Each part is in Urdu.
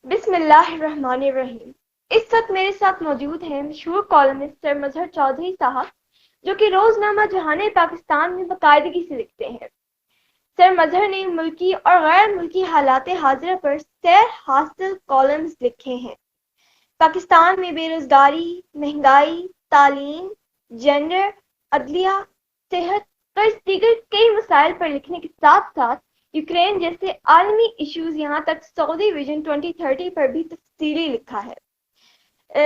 بسم اللہ الرحمن الرحیم۔ اس وقت میرے ساتھ موجود ہیں مشہور کالمسٹ سر مظہر چودھری صاحب، جو کہ روزنامہ جہان پاکستان میں باقاعدگی سے لکھتے ہیں۔ سر مظہر نے ملکی اور غیر ملکی حالات حاضرہ پر سیر حاصل کالمز لکھے ہیں۔ پاکستان میں بے روزگاری، مہنگائی، تعلیم، جینڈر، عدلیہ، صحت، قرض دیگر کئی مسائل پر لکھنے کے ساتھ ساتھ یوکرین جیسے عالمی ایشوز یہاں تک سعودی ویژن 2030 پر بھی تفصیلی لکھا ہے۔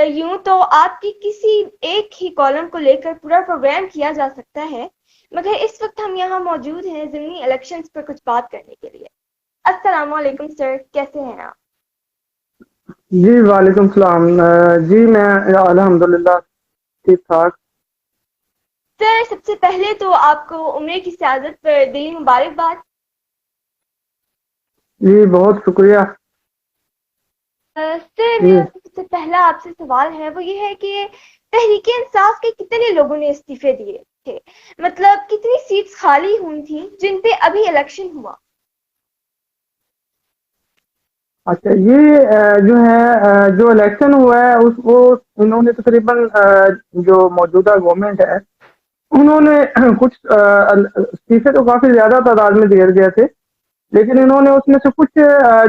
یوں تو آپ کی کسی ایک ہی کالم کو لے کر پورا پروگرام کیا جا سکتا ہے، مگر اس وقت ہم یہاں موجود ہیں ضمنی الیکشنز پر کچھ بات کرنے کے لیے۔ السلام علیکم سر، کیسے ہیں آپ؟ جی وعلیکم السلام۔ جی میں الحمدللہ ٹھیک ٹھاک۔ سر سب سے پہلے تو آپ کو عمرے کی سعادت پر دلی مبارکباد۔ جی بہت شکریہ۔ سر جی میرا سب سے پہلا آپ سے سوال ہے، وہ یہ ہے کہ تحریک انصاف کے کتنے لوگوں نے استعفے دیے تھے؟ مطلب کتنی سیٹس خالی ہوئی تھیں جن پہ ابھی الیکشن ہوا؟ اچھا، یہ جو ہے جو الیکشن ہوا ہے وہ انہوں نے تقریباً جو موجودہ گورنمنٹ ہے انہوں نے کچھ استعفے تو کافی زیادہ تعداد میں دیے گئے تھے، لیکن انہوں نے اس میں سے کچھ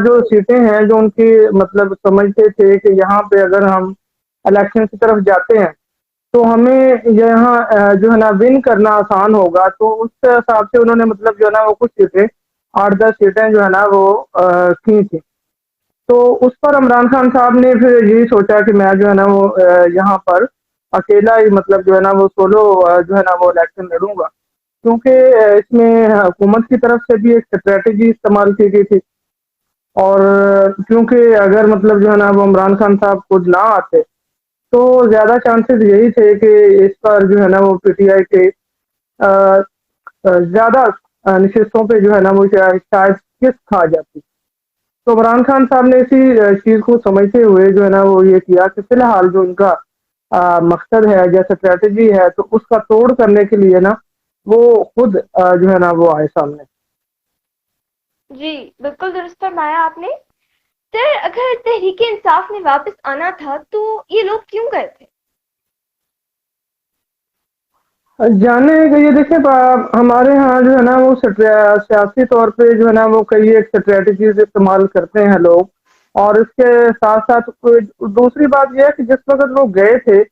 جو سیٹیں ہیں جو ان کی مطلب سمجھتے تھے کہ یہاں پہ اگر ہم الیکشن کی طرف جاتے ہیں تو ہمیں یہاں جو ہے نا ون کرنا آسان ہوگا، تو اس حساب سے انہوں نے مطلب جو ہے نا وہ کچھ سیٹیں 8-10 سیٹیں جو ہے نا وہ کی تھی۔ تو اس پر عمران خان صاحب نے پھر یہی سوچا کہ میں جو ہے نا وہ یہاں پر اکیلا ہی مطلب جو ہے نا وہ سولو جو ہے نا وہ الیکشن لڑوں گا، کیونکہ اس میں حکومت کی طرف سے بھی ایک اسٹریٹجی استعمال کی گئی تھی، اور کیونکہ اگر مطلب جو ہے نا وہ عمران خان صاحب خود نہ آتے تو زیادہ چانسز یہی تھے کہ اس پر جو ہے نا وہ پی ٹی آئی کے زیادہ نشستوں پہ جو ہے نا وہ شاید کس کھا جاتی۔ تو عمران خان صاحب نے اسی چیز کو سمجھتے ہوئے جو ہے نا وہ یہ کیا کہ فی الحال جو ان کا مقصد ہے جیسے اسٹریٹجی ہے تو اس کا توڑ کرنے کے لیے نا وہ خود جو ہے نا وہ آئے سامنے۔ جی بالکل درست فرمایا آپ نے۔ سر اگر تحریک انصاف نے واپس آنا تھا تو یہ لوگ کیوں گئے تھے؟ جانے کہ یہ دیکھیں ہمارے ہاں جو ہے نا وہ سیاسی طور پہ جو ہے نا وہ کئی ایک اسٹریٹجیز استعمال کرتے ہیں لوگ، اور اس کے ساتھ ساتھ دوسری بات یہ ہے کہ جس وقت وہ گئے تھے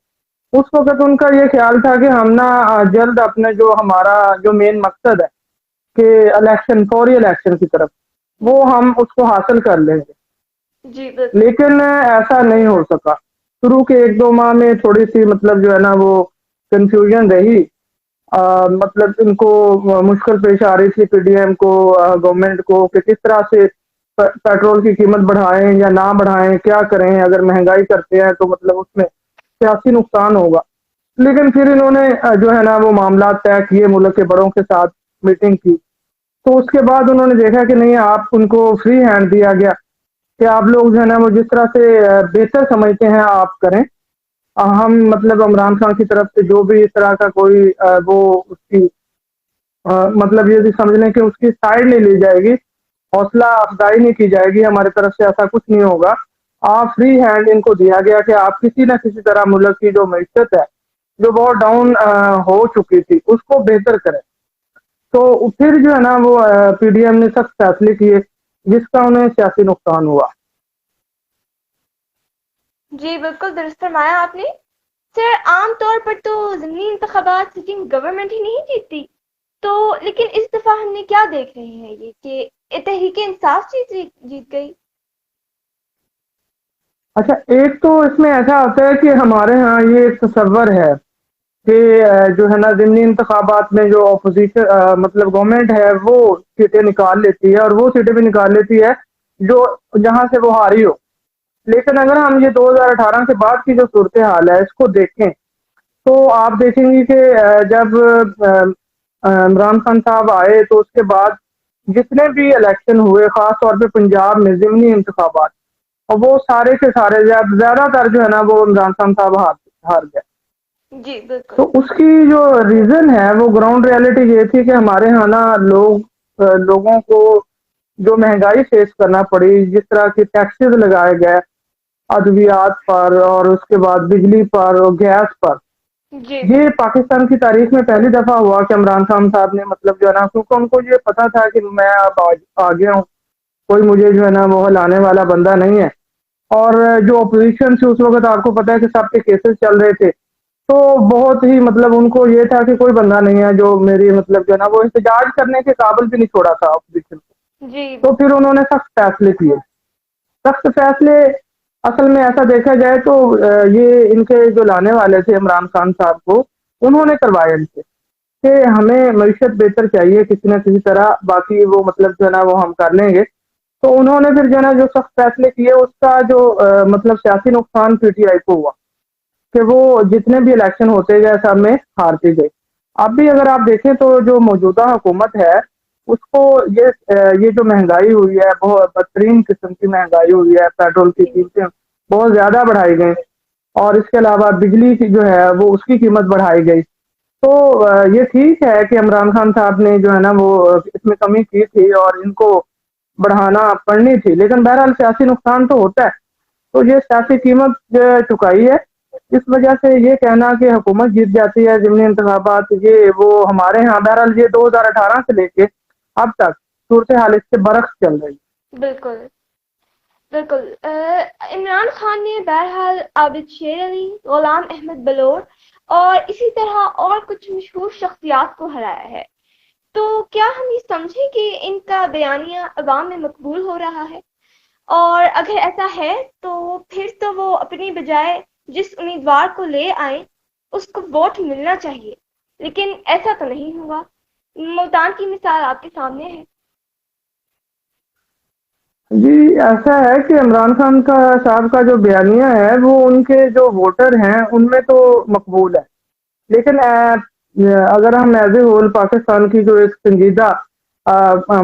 اس وقت ان کا یہ خیال تھا کہ ہم نا جلد اپنے جو ہمارا جو مین مقصد ہے کہ الیکشن فوری الیکشن کی طرف وہ ہم اس کو حاصل کر لیں گے، جی بالکل۔ لیکن ایسا نہیں ہو سکا۔ شروع کے 1-2 ماہ میں تھوڑی سی مطلب جو ہے نا وہ کنفیوژن رہی، مطلب ان کو مشکل پیش آ رہی تھی پی ڈی ایم کو، گورنمنٹ کو، کہ کس طرح سے پیٹرول کی قیمت بڑھائیں یا نہ بڑھائیں، کیا کریں، اگر مہنگائی کرتے ہیں تو مطلب اس میں سیاسی نقصان ہوگا۔ لیکن پھر انہوں نے جو ہے نا وہ معاملات طے کیے، ملک کے بڑوں کے ساتھ میٹنگ کی، تو اس کے بعد انہوں نے دیکھا کہ نہیں، آپ ان کو فری ہینڈ دیا گیا کہ آپ لوگ جو ہے نا وہ جس طرح سے بہتر سمجھتے ہیں آپ کریں۔ ہم مطلب عمران خان کی طرف سے جو بھی اس طرح کا کوئی وہ اس کی مطلب یہ بھی سمجھ لیں کہ اس کی سائڈ نہیں لی جائے گی، حوصلہ افزائی نہیں کی جائے گی ہماری طرف سے، ایسا کچھ نہیں ہوگا۔ آپ فری ہینڈ ان کو دیا گیا کہ آپ کسی نہ کسی طرح ملک کی جو معیشت ہے جو بہت ڈاؤن ہو چکی تھی اس کو بہتر کریں۔ تو پھر جو ہے نا وہ پی ڈی ایم نے سخت فیصلے کیے جس کا انہیں سیاسی نقصان ہوا۔ جی بالکل درست فرمایا آپ نے۔ سر عام طور پر تو ضمنی انتخابات سٹنگ گورنمنٹ ہی نہیں جیتتی، تو لیکن اس دفعہ ہم نے کیا دیکھ رہے ہیں یہ کہ تحریک انصاف جیت گئی۔ اچھا، ایک تو اس میں ایسا ہوتا ہے کہ ہمارے ہاں یہ ایک تصور ہے کہ جو ہے نا ضمنی انتخابات میں جو اپوزیشن مطلب گورنمنٹ ہے وہ سیٹیں نکال لیتی ہے، اور وہ سیٹیں بھی نکال لیتی ہے جو جہاں سے وہ ہاری ہو۔ لیکن اگر ہم یہ 2018 کے بعد کی جو صورتحال ہے اس کو دیکھیں تو آپ دیکھیں گے کہ جب عمران خان صاحب آئے تو اس کے بعد جتنے بھی الیکشن ہوئے، خاص طور پہ پنجاب میں ضمنی انتخابات، اور وہ سارے کے سارے زیادہ تر جو ہے نا وہ عمران خان صاحب ہار گئے۔ جی بالکل۔ تو اس کی جو ریزن ہے وہ گراؤنڈ ریالٹی یہ تھی کہ ہمارے ہاں نا لوگوں کو جو مہنگائی فیس کرنا پڑی، جس طرح کے ٹیکسز لگائے گئے ادویات پر اور اس کے بعد بجلی پر اور گیس پر، جی یہ بالکل پاکستان کی تاریخ میں پہلی دفعہ ہوا کہ عمران خان صاحب نے مطلب جو ہے نا، کیونکہ ان کو یہ پتا تھا کہ میں اب آ گیا ہوں، کوئی مجھے جو ہے نا وہ لانے والا بندہ نہیں ہے۔ اور جو اپوزیشن سے اس وقت آپ کو پتا ہے کہ سب کے کیسز چل رہے تھے، تو بہت ہی مطلب ان کو یہ تھا کہ کوئی بندہ نہیں ہے جو میری مطلب جو ہے نا وہ احتجاج کرنے کے قابل بھی نہیں چھوڑا تھا اپوزیشن کو۔ جی تو پھر انہوں نے سخت فیصلے کیے، سخت فیصلے اصل میں ایسا دیکھا جائے تو یہ ان کے جو لانے والے تھے عمران خان صاحب کو، انہوں نے کروایا ان سے کہ ہمیں معیشت بہتر چاہیے کسی نہ کسی طرح، باقی وہ مطلب جو ہے نا وہ ہم کر لیں گے۔ تو انہوں نے پھر جو ہے نا جو سخت فیصلے کیے، اس کا جو مطلب سیاسی نقصان پی ٹی آئی کو ہوا کہ وہ جتنے بھی الیکشن ہوتے گئے سب میں ہارتی گئی۔ اب بھی اگر آپ دیکھیں تو جو موجودہ حکومت ہے اس کو یہ جو مہنگائی ہوئی ہے، بہت بدترین قسم کی مہنگائی ہوئی ہے، پیٹرول کی جی قیمتیں بہت زیادہ بڑھائی گئی، اور اس کے علاوہ بجلی کی جو ہے وہ اس کی قیمت بڑھائی گئی۔ تو یہ ٹھیک ہے کہ عمران خان صاحب نے جو ہے نا وہ اس میں کمی کی تھی اور ان کو بڑھانا پڑنی تھی، لیکن بہرحال سیاسی نقصان تو ہوتا ہے، تو یہ سیاسی قیمت چکائی ہے۔ اس وجہ سے یہ کہنا کہ حکومت جیت جاتی ہے ضمنی انتخابات، یہ وہ ہمارے ہاں بہرحال یہ 2018 سے لے کے اب تک صورتحال اس سے برعکس چل رہی ہے۔ بالکل بالکل عمران خان نے بہرحال عابد شیر علی، غلام احمد بلور اور اسی طرح اور کچھ مشہور شخصیات کو ہرایا ہے، تو کیا ہم یہ سمجھیں کہ ان کا بیانیہ عوام میں مقبول ہو رہا ہے؟ اور اگر ایسا ہے تو پھر تو وہ اپنی بجائے جس امیدوار کو لے آئیں اس کو ووٹ ملنا چاہیے، لیکن ایسا تو نہیں ہوا۔ ملتان کی مثال آپ کے سامنے ہے۔ جی ایسا ہے کہ عمران خان کا صاحب کا جو بیانیہ ہے وہ ان کے جو ووٹر ہیں ان میں تو مقبول ہے، لیکن اگر ہم ایز اے ہول پاکستان کی جو ایک سنجیدہ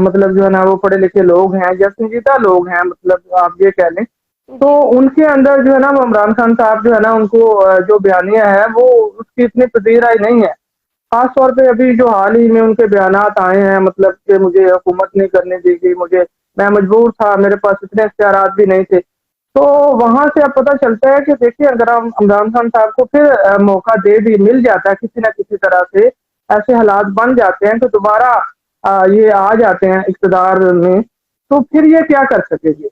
مطلب جو ہے نا وہ پڑھے لکھے لوگ ہیں یا سنجیدہ لوگ ہیں، مطلب آپ یہ کہہ لیں، تو جی ان کے اندر جو ہے نا وہ عمران خان صاحب جو ہے نا ان کو جو بیانیہ ہے وہ اس کی اتنی پذیر آئی نہیں ہے، خاص طور پہ ابھی جو حال ہی میں ان کے بیانات آئے ہیں، مطلب کہ مجھے حکومت نہیں کرنے دی گئی، میں مجبور تھا، میرے پاس اتنے اختیارات بھی نہیں تھے۔ تو وہاں سے اب پتہ چلتا ہے کہ دیکھیے اگر ہم عمران خان صاحب کو پھر موقع دے بھی مل جاتا ہے کسی نہ کسی طرح سے، ایسے حالات بن جاتے ہیں کہ دوبارہ یہ آ جاتے ہیں اقتدار میں، تو پھر یہ کیا کر سکے گے؟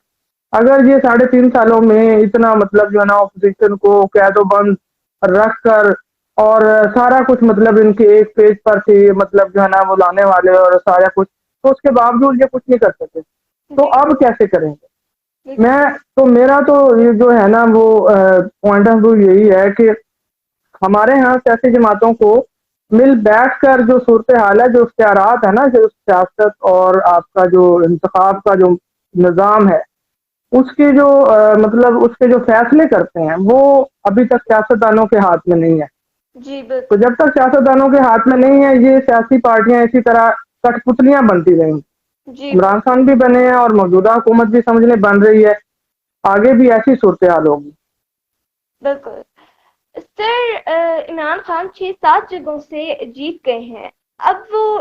اگر یہ 3.5 سالوں میں اتنا مطلب جو ہے نا اپوزیشن کو قید و بند رکھ کر اور سارا کچھ مطلب ان کے ایک پیج پر تھی مطلب جو ہے نا وہ لانے والے اور سارا کچھ، تو اس کے باوجود یہ کچھ نہیں کر سکے، تو جی اب کیسے کریں گے؟ بالکل میں تو میرا تو یہ جو ہے نا وہ پوائنٹ آف ویو یہی ہے کہ ہمارے ہاں سیاسی جماعتوں کو مل بیٹھ کر جو صورتحال ہے، جو اختیارات ہے نا، جو سیاست اور آپ کا جو انتخاب کا جو نظام ہے، اس کے جو مطلب اس کے جو فیصلے کرتے ہیں وہ ابھی تک سیاستدانوں کے ہاتھ میں نہیں ہے۔ جی تو بالکل جب تک سیاستدانوں کے ہاتھ میں نہیں ہے، یہ سیاسی پارٹیاں اسی طرح کٹ پتلیاں بنتی رہیں گی۔ جی عمران خان بھی بنے ہیں اور موجودہ حکومت بھی سمجھنے بن رہی ہے، آگے بھی ایسی صورتحال ہوگی۔ بالکل سر عمران خان 6-7 جگہوں سے جیت گئے ہیں، اب وہ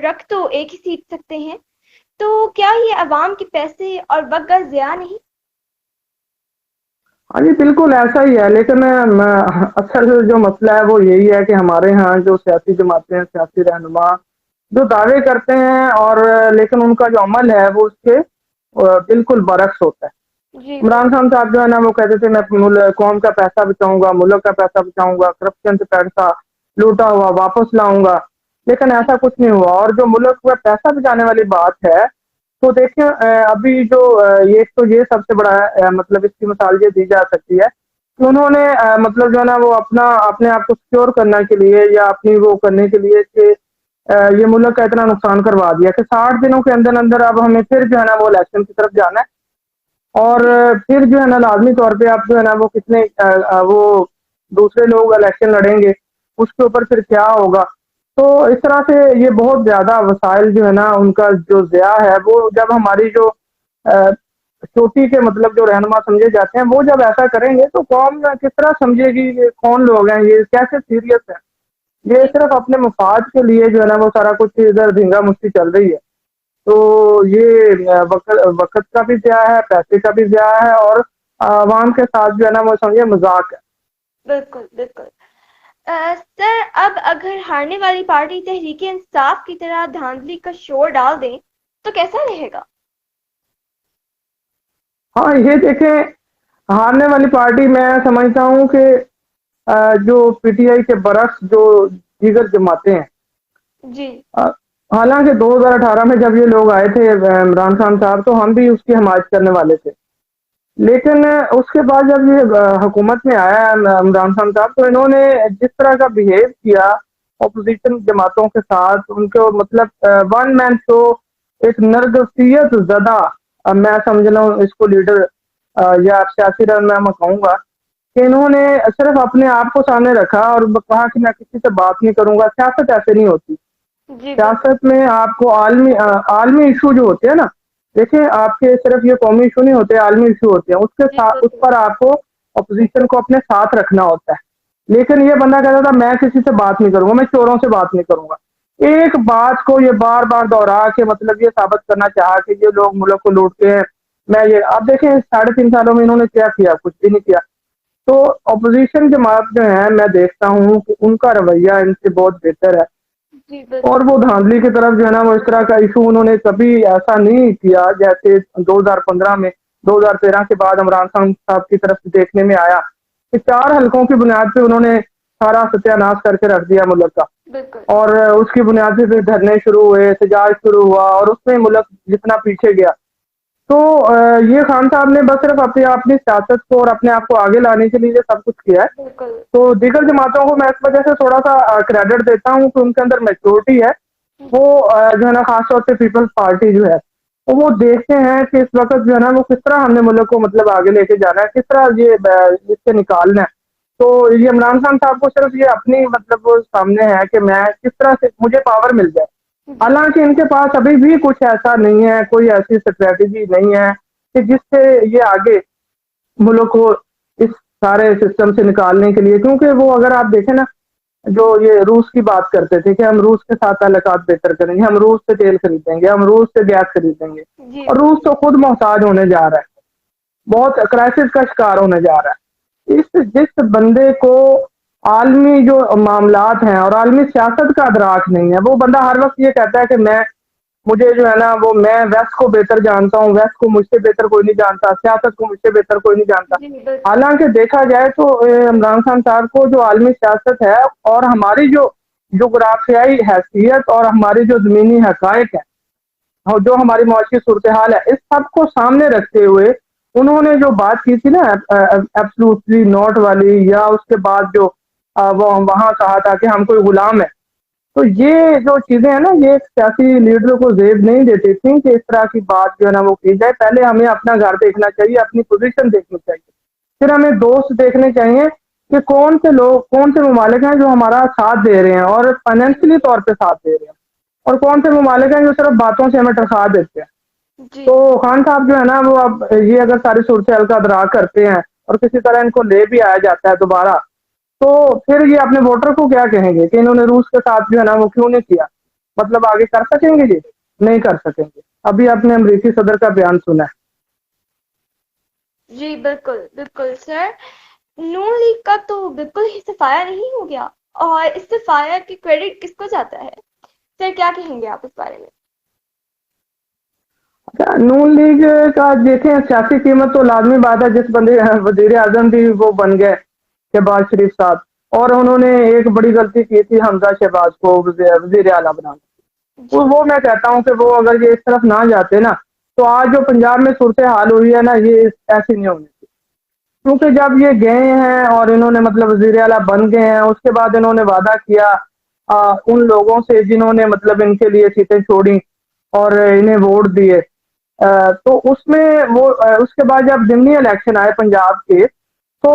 رکھ تو ایک ہی سیٹ سکتے ہیں، تو کیا یہ عوام کے پیسے اور وقت کا ضیاع نہیں؟ ہاں جی بالکل ایسا ہی ہے، لیکن اصل جو مسئلہ ہے وہ یہی ہے کہ ہمارے ہاں جو سیاسی جماعتیں ہیں، سیاسی رہنما جو دعوے کرتے ہیں اور لیکن ان کا جو عمل ہے وہ اس کے بالکل برعکس ہوتا ہے۔ جی عمران بالکل خان صاحب جو ہے نا وہ کہتے تھے میں قوم کا پیسہ بچاؤں گا، ملک کا پیسہ بچاؤں گا، کرپشن سے پیسہ لوٹا ہوا واپس لاؤں گا، لیکن ایسا کچھ نہیں ہوا۔ اور جو ملک میں پیسہ بچانے والی بات ہے تو دیکھیں ابھی جو یہ تو یہ سب سے بڑا مطلب اس کی مثال یہ دی جا سکتی ہے کہ انہوں نے مطلب جو ہے نا وہ اپنے آپ کو سکیور کرنے کے لیے یا اپنی وہ کرنے کے لیے کہ یہ ملک کا اتنا نقصان کروا دیا کہ 60 دنوں کے اندر اندر اب ہمیں پھر جو ہے نا وہ الیکشن کی طرف جانا ہے، اور جی پھر جو ہے نا لازمی طور پہ آپ جو ہے نا وہ کتنے وہ دوسرے لوگ الیکشن لڑیں گے، اس کے اوپر پھر کیا ہوگا۔ تو اس طرح سے یہ بہت زیادہ وسائل جو ہے نا ان کا جو ضیاع ہے، وہ جب ہماری جو چوٹی کے مطلب جو رہنما سمجھے جاتے ہیں وہ جب ایسا کریں گے تو قوم کس طرح سمجھے گی یہ کون لوگ ہیں، یہ کیسے سیریس ہے، یہ جی صرف اپنے مفاد کے لیے جو ہے نا وہ سارا کچھ ادھر دھنگا مستی چل رہی ہے۔ تو یہ وقت کا بھی ضیاع ہے، پیسے کا بھی ضیاع ہے، اور عوام کے ساتھ جو ہے نا وہ سمجھے مذاق ہے۔ بالکل بالکل۔ سر اب اگر ہارنے والی پارٹی تحریک انصاف کی طرح دھاندلی کا شور ڈال دیں تو کیسا رہے گا؟ ہاں یہ دیکھیں، ہارنے والی پارٹی میں سمجھتا ہوں کہ جو پی ٹی آئی کے برعکس جو دیگر جماعتیں ہیں، جی حالانکہ 2018 میں جب یہ لوگ آئے تھے عمران خان صاحب، تو ہم بھی اس کی حمایت کرنے والے تھے، لیکن اس کے بعد جب یہ حکومت میں آیا عمران خان صاحب، تو انہوں نے جس طرح کا بہیو کیا اپوزیشن جماعتوں کے ساتھ، ان کو مطلب ون مین شو، ایک نرگسیت زدہ، میں سمجھ رہا ہوں اس کو لیڈر یا سیاسی رہنما میں کہوں گا، کہ انہوں نے صرف اپنے آپ کو سامنے رکھا اور کہا کہ میں کسی سے بات نہیں کروں گا۔ سیاست ایسے نہیں ہوتی، جی بالکل سیاست میں آپ کو عالمی ایشو جو ہوتے ہیں نا، دیکھیں آپ کے صرف یہ قومی ایشو نہیں ہوتے، عالمی ایشو ہوتے ہیں، اس کے جی ساتھ اس بالکل پر آپ کو اپوزیشن کو اپنے ساتھ رکھنا ہوتا ہے۔ لیکن یہ بندہ کہتا تھا میں کسی سے بات نہیں کروں گا، میں چوروں سے بات نہیں کروں گا، ایک بات کو یہ بار بار دوہرا کے مطلب یہ ثابت کرنا چاہا کہ یہ لوگ ملک کو لوٹتے ہیں۔ میں یہ آپ دیکھیں 3.5 سالوں میں انہوں نے کیا کیا؟ کچھ بھی نہیں کیا۔ تو اپوزیشن جماعت جو ہے، میں دیکھتا ہوں کہ ان کا رویہ ان سے بہت بہتر ہے، جی اور بالکل وہ دھاندلی کی طرف جو ہے نا وہ اس طرح کا ایشو انہوں نے کبھی ایسا نہیں کیا جیسے 2015 میں 2013 کے بعد عمران خان صاحب کی طرف سے دیکھنے میں آیا کہ 4 حلقوں کی بنیاد پہ انہوں نے سارا ستیہ ناش کر کے رکھ دیا ملک کا، بالکل اور اس کی بنیاد پہ پھر دھرنے شروع ہوئے، احتجاج شروع ہوا، اور اس میں ملک جتنا پیچھے گیا۔ تو یہ خان صاحب نے بس صرف اپنی سیاست کو اور اپنے آپ کو آگے لانے کے لیے سب کچھ کیا ہے۔ بالکل تو دیگر جماعتوں کو میں اس وجہ سے تھوڑا سا کریڈٹ دیتا ہوں کہ ان کے اندر میچورٹی ہے، وہ جو ہے نا خاص طور سے پیپلز پارٹی جو ہے، وہ دیکھتے ہیں کہ اس وقت جو ہے نا وہ کس طرح ہم نے ملک کو مطلب آگے لے کے جانا ہے، کس طرح یہ اس سے نکالنا ہے۔ تو یہ عمران خان صاحب کو صرف یہ اپنی مطلب وہ سامنے ہے کہ میں کس طرح سے مجھے پاور مل جائے، جی حالانکہ ان کے پاس ابھی بھی کچھ ایسا نہیں ہے، کوئی ایسی اسٹریٹجی نہیں ہے کہ جس سے یہ آگے ملک کو اس سارے سسٹم سے نکالنے کے لیے، کیونکہ وہ اگر آپ دیکھیں نا، جو یہ روس کی بات کرتے تھے کہ ہم روس کے ساتھ تعلقات بہتر کریں گے، ہم روس سے تیل خریدیں گے، ہم روس سے گیس خریدیں گے، جی اور روس تو خود محتاج ہونے جا رہا ہے، بہت کرائسس کا شکار ہونے جا رہا ہے۔ جس بندے کو عالمی جو معاملات ہیں اور عالمی سیاست کا ادراک نہیں ہے، وہ بندہ ہر وقت یہ کہتا ہے کہ مجھے جو ہے نا وہ میں ویسٹ کو بہتر جانتا ہوں، ویسٹ کو مجھ سے بہتر کوئی نہیں جانتا، سیاست کو مجھ سے بہتر کوئی نہیں جانتا۔ جی بالکل حالانکہ دیکھا جائے تو عمران خان صاحب کو جو عالمی سیاست ہے اور ہماری جو جغرافیائی حیثیت اور ہماری جو زمینی حقائق ہے اور جو ہماری معاشی صورتحال ہے، اس سب کو سامنے رکھتے ہوئے انہوں نے جو بات کی تھی نا ایبسلوٹلی ناٹ والی، یا اس کے بعد جو وہ وہاں کہا تھا کہ ہم کوئی غلام ہے، تو یہ جو چیزیں ہیں نا، یہ ایک سیاسی لیڈر کو زیب نہیں دیتی تھیں کہ اس طرح کی بات جو ہے نا وہ کی جائے۔ پہلے ہمیں اپنا گھر دیکھنا چاہیے، اپنی پوزیشن دیکھنی چاہیے، پھر ہمیں دوست دیکھنے چاہیے کہ کون سے لوگ، کون سے ممالک ہیں جو ہمارا ساتھ دے رہے ہیں اور فائنینشلی طور پہ ساتھ دے رہے ہیں، اور کون سے ممالک ہیں جو صرف باتوں سے ہمیں ٹرسا دیتے ہیں۔ جی تو خان صاحب جو ہے نا وہ اب یہ اگر ساری صورتحال کا ادراک کرتے ہیں اور کسی طرح ان کو لے بھی آیا جاتا ہے دوبارہ، تو پھر یہ اپنے ووٹر کو کیا کہیں گے کہ انہوں نے روس کے ساتھ جو ہے نا وہ کیوں نہیں کیا؟ مطلب آگے کر سکیں گے؟ یہ نہیں کر سکیں گے۔ ابھی آپ نے امریکی صدر کا بیان سنا ہے۔ جی بالکل بالکل سر، نون لیگ کا تو بالکل ہی صفایا نہیں ہو گیا، اور اس صفایا کی کریڈٹ کس کو جاتا ہے؟ سر کیا کہیں گے آپ اس بارے میں؟ نون لیگ کا دیکھیں سیاسی قیمت تو لازمی بات ہے، جس بندے وزیر اعظم بھی وہ بن گئے شہباز شریف صاحب، اور انہوں نے ایک بڑی غلطی کی تھی حمزہ شہباز کو وزیر اعلیٰ بنانا۔ جی وہ میں کہتا ہوں کہ وہ اگر یہ اس طرف نہ جاتے نا، تو آج جو پنجاب میں صورتحال ہوئی ہے نا، یہ ایسی نہیں ہونی تھی، کیونکہ جی جب یہ گئے ہیں اور انہوں نے مطلب وزیر اعلیٰ بن گئے ہیں، اس کے بعد انہوں نے وعدہ کیا ان لوگوں سے جنہوں نے مطلب ان کے لیے سیٹیں چھوڑی اور انہیں ووٹ دیے، تو اس میں وہ اس کے بعد جب ضمنی الیکشن آئے پنجاب کے، تو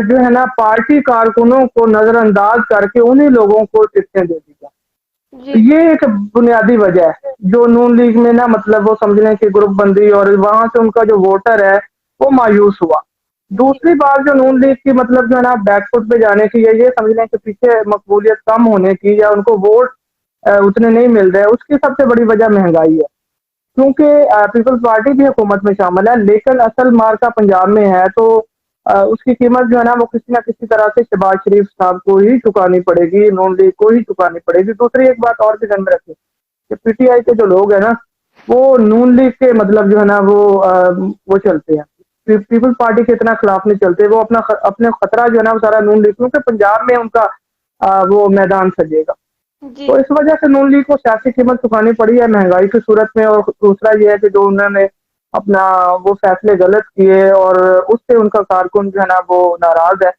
جو ہے نا پارٹی کارکنوں کو نظر انداز کر کے انہی لوگوں کو ٹکٹیں دے دی گئی۔ جی یہ ایک بنیادی وجہ ہے جو نون لیگ میں نا مطلب وہ سمجھ لیں کہ گروپ بندی اور وہاں سے ان کا جو ووٹر ہے وہ مایوس ہوا۔ جی دوسری بات جو نون لیگ کی مطلب جو ہے نا بیک فٹ پہ جانے کی ہے، یہ سمجھ لیں کہ پیچھے مقبولیت کم ہونے کی یا ان کو ووٹ اتنے نہیں مل رہے، اس کی سب سے بڑی وجہ مہنگائی ہے۔ کیونکہ پیپلز پارٹی بھی حکومت میں شامل ہے، لیکن اصل مارکا پنجاب میں ہے، تو اس کی قیمت جو ہے نا وہ کسی نہ کسی طرح سے شہباز شریف صاحب کو ہی چکانی پڑے گی، نون لیگ کو ہی چکانی پڑے گی۔ دوسری ایک بات اور بھی ذہن میں رکھیں کہ پی ٹی آئی کے جو لوگ ہیں نا، وہ نون لیگ کے مطلب جو ہے نا وہ چلتے ہیں، پیپلز پارٹی کے اتنا خلاف نہیں چلتے، وہ اپنے خطرہ جو ہے نا وہ سارا نون لیگ، کیونکہ پنجاب میں ان کا وہ میدان سجے گا، جی تو اس وجہ سے نون لیگ کو سیاسی قیمت چکانی پڑی ہے مہنگائی کی صورت میں۔ اور دوسرا یہ ہے کہ جو انہوں نے اپنا وہ فیصلے غلط کیے اور اس سے ان کا کارکن جو ہے نا وہ ناراض ہے،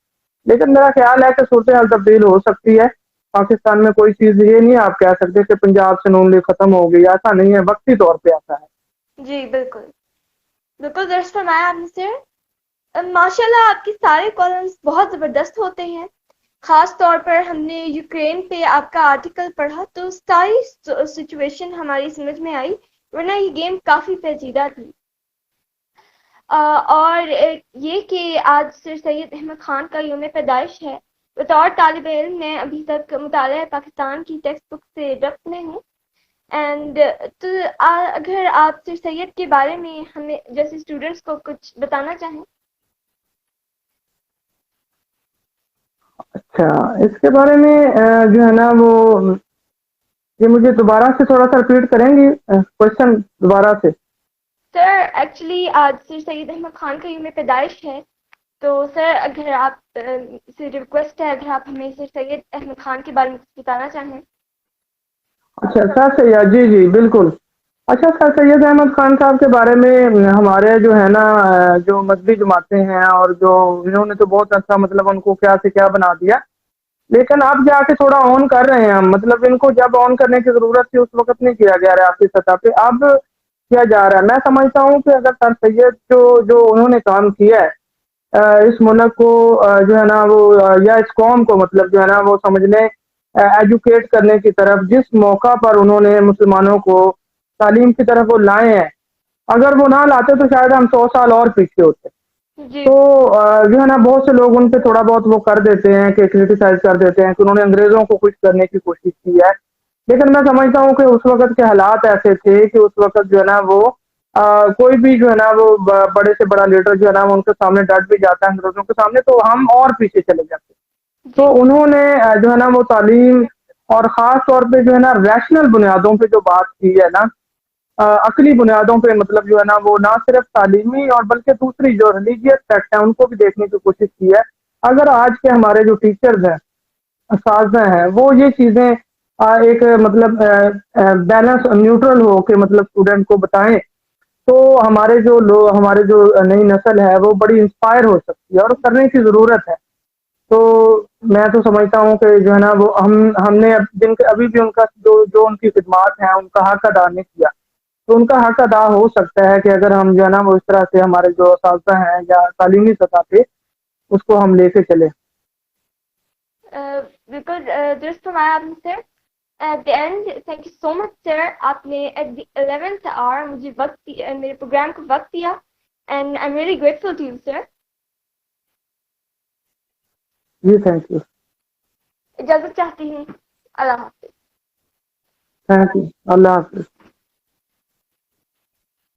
لیکن میرا خیال ہے کہ صورتحال تبدیل ہو سکتی ہے پاکستان میں۔ کوئی چیز یہ نہیں آپ کہہ سکتے کہ پنجاب سے نون لیگ ختم ہو گئی، ایسا نہیں ہے، وقتی طور پہ ایسا ہے۔ جی بالکل بالکل درست فرمایا آپ نے سر۔ ماشاء اللہ آپ کے سارے کالمز بہت زبردست ہوتے ہیں، خاص طور پر ہم نے یوکرین پہ آپ کا آرٹیکل پڑھا تو ساری سچویشن ہماری سمجھ میں آئی، ورنہ یہ گیم کافی پیچیدہ تھی۔ اور یہ کہ آج سر سید احمد خان کا یوم پیدائش ہے، بطور طالب علم میں ابھی تک مطالعہ پاکستان کی ٹیکسٹ بک سے ربط میں ہوں، اینڈ تو اگر آپ سر سید کے بارے میں ہمیں جیسے اسٹوڈنٹس کو کچھ بتانا چاہیں۔ اچھا، اس کے بارے میں جو ہے نا وہ یہ مجھے دوبارہ سے تھوڑا سا ریپیٹ کریں گی کوشچن دوبارہ سے؟ سر ایکچولی آج سر سید احمد خان کا یوم پیدائش ہے، تو سر اگر آپ سے ریکویسٹ ہے اگر آپ ہمیں سر سید احمد خان کے بارے میں کچھ بتانا چاہیں۔ اچھا سر سید، جی جی بالکل۔ اچھا، سر سید احمد خان صاحب کے بارے میں ہمارے جو ہے نا جو مذہبی جماعتیں ہیں اور جو انہوں نے تو بہت اچھا مطلب ان کو کیا سے کیا بنا دیا، لیکن اب جا کے تھوڑا آن کر رہے ہیں، مطلب ان کو جب آن کرنے کی ضرورت تھی اس وقت نہیں کیا گیا ریاستی سطح پہ، اب کیا جا رہا ہے۔ میں سمجھتا ہوں کہ اگر سر سید جو انہوں نے کام کیا ہے اس ملک کو جو ہے نا وہ یا اس قوم کو مطلب جو ہے نا وہ سمجھنے ایجوکیٹ کرنے کی طرف جس موقع پر انہوں نے مسلمانوں کو تعلیم کی طرف وہ لائے ہیں، اگر وہ نہ لاتے تو شاید ہم 100 سال اور پیچھے ہوتے۔ جی تو جو ہے نا بہت سے لوگ ان پہ تھوڑا بہت وہ کر دیتے ہیں کہ کرٹیسائز کر دیتے ہیں کہ انہوں نے انگریزوں کو خوش کرنے کی کوشش کی ہے، لیکن میں سمجھتا ہوں کہ اس وقت کے حالات ایسے تھے کہ اس وقت جو ہے نا وہ کوئی بھی جو ہے نا وہ بڑے سے بڑا لیڈر جو ہے نا وہ ان کے سامنے ڈٹ بھی جاتا ہے انگریزوں کے سامنے تو ہم اور پیچھے چلے جاتے۔ جی تو انہوں نے جو ہے نا وہ تعلیم اور خاص طور پہ جو ہے نا ریشنل بنیادوں پہ جو بات کی ہے نا، عقلی بنیادوں پہ مطلب جو ہے نا وہ نہ صرف تعلیمی اور بلکہ دوسری جو ریلیجیس سیکٹ ہیں ان کو بھی دیکھنے کی کوشش کی ہے۔ اگر آج کے ہمارے جو ٹیچرز ہیں، اساتذہ ہیں، وہ یہ چیزیں ایک مطلب بیلنس نیوٹرل ہو کے مطلب اسٹوڈنٹ کو بتائیں تو ہمارے جو نئی نسل ہے وہ بڑی انسپائر ہو سکتی ہے اور کرنے کی ضرورت ہے۔ تو میں تو سمجھتا ہوں کہ جو ہے نا وہ ہم نے ابھی بھی ان کا جو ان کی خدمات ہیں ان کا حق ادا نہیں کیا، تو ان کا حق ادا ہو سکتا ہے کہ اگر ہم جو ہے نا وہ اس طرح سے ہمارے جو اساتذہ ہیں یا تعلیمی سطح پہ اس کو ہم لے کے چلے۔ بالکل درست فرمایا آپ نے sir. At the end thank you so much sir, آپ نے ایٹ دی 11th آور مجھے میرے پروگرام کو وقت دیا، and I am really grateful to you sir. جی تھینک یو، اجازت چاہتی ہوں، اللہ حافظ۔ تھینک یو، اللہ حافظ۔